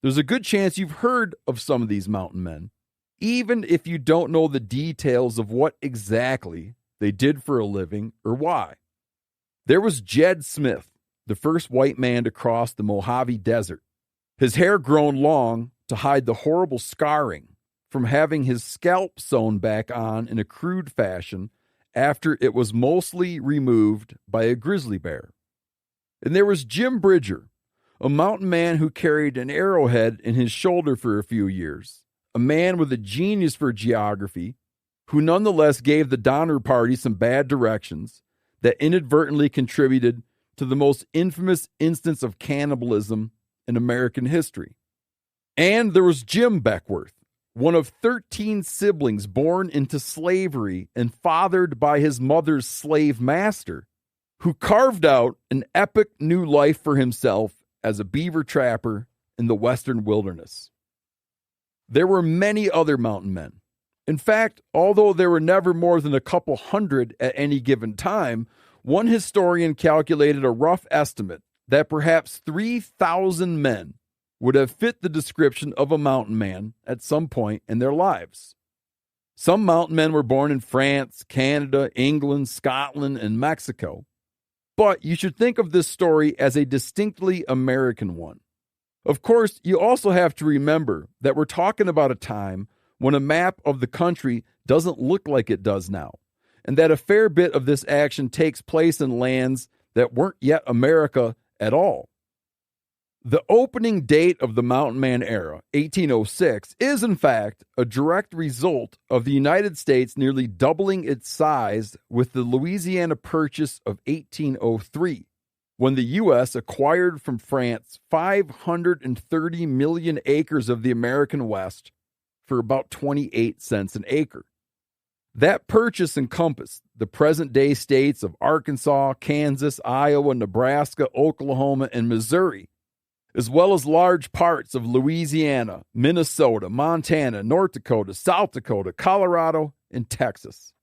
There's a good chance you've heard of some of these mountain men, even if you don't know the details of what exactly they did for a living or why. There was Jed Smith, the first white man to cross the Mojave Desert, his hair grown long to hide the horrible scarring from having his scalp sewn back on in a crude fashion after it was mostly removed by a grizzly bear. And there was Jim Bridger, a mountain man who carried an arrowhead in his shoulder for a few years, a man with a genius for geography, who nonetheless gave the Donner Party some bad directions that inadvertently contributed to the most infamous instance of cannibalism in American history. And there was Jim Beckworth, one of 13 siblings born into slavery and fathered by his mother's slave master, who carved out an epic new life for himself as a beaver trapper in the western wilderness. There were many other mountain men. In fact, although there were never more than a couple hundred at any given time, one historian calculated a rough estimate that perhaps 3,000 men would have fit the description of a mountain man at some point in their lives. Some mountain men were born in France, Canada, England, Scotland, and Mexico. But you should think of this story as a distinctly American one. Of course, you also have to remember that we're talking about a time when a map of the country doesn't look like it does now, and that a fair bit of this action takes place in lands that weren't yet America at all. The opening date of the Mountain Man era, 1806, is in fact a direct result of the United States nearly doubling its size with the Louisiana Purchase of 1803, when the U.S. acquired from France 530 million acres of the American West for about 28 cents an acre. That purchase encompassed the present-day states of Arkansas, Kansas, Iowa, Nebraska, Oklahoma, and Missouri, as well as large parts of Louisiana, Minnesota, Montana, North Dakota, South Dakota, Colorado, and Texas.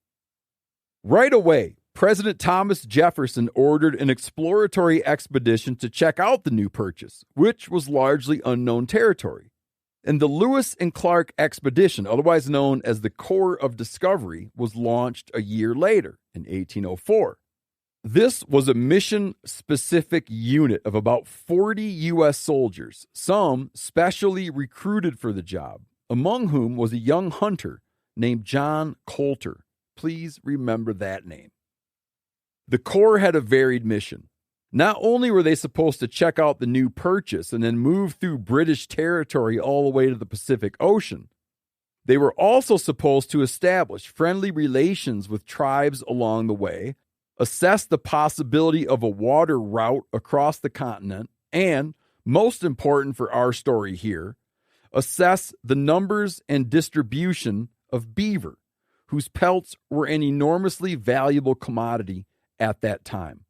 Right away, President Thomas Jefferson ordered an exploratory expedition to check out the new purchase, which was largely unknown territory. And the Lewis and Clark expedition, otherwise known as the Corps of Discovery, was launched a year later, in 1804. This was a mission-specific unit of about 40 U.S. soldiers, some specially recruited for the job, among whom was a young hunter named John Coulter. Please remember that name. The Corps had a varied mission. Not only were they supposed to check out the new purchase and then move through British territory all the way to the Pacific Ocean, they were also supposed to establish friendly relations with tribes along the way, assess the possibility of a water route across the continent, and, most important for our story here, assess the numbers and distribution of beaver, whose pelts were an enormously valuable commodity at that time.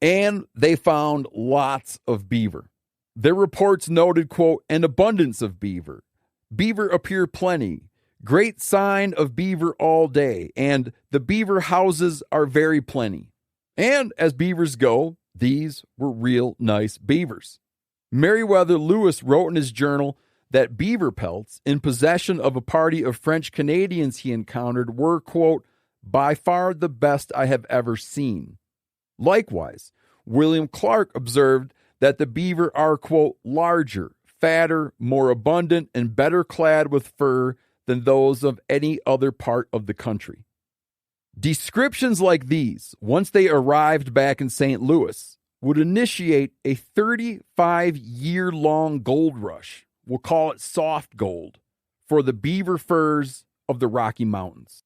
And they found lots of beaver. Their reports noted, quote, an abundance of beaver. Beaver appear plenty. Great sign of beaver all day, and the beaver houses are very plenty. And as beavers go, these were real nice beavers. Meriwether Lewis wrote in his journal that beaver pelts in possession of a party of French Canadians he encountered were, quote, by far the best I have ever seen. Likewise, William Clark observed that the beaver are, quote, larger, fatter, more abundant, and better clad with fur than those of any other part of the country. Descriptions like these, once they arrived back in St. Louis, would initiate a 35-year-long gold rush, we'll call it soft gold, for the beaver furs of the Rocky Mountains.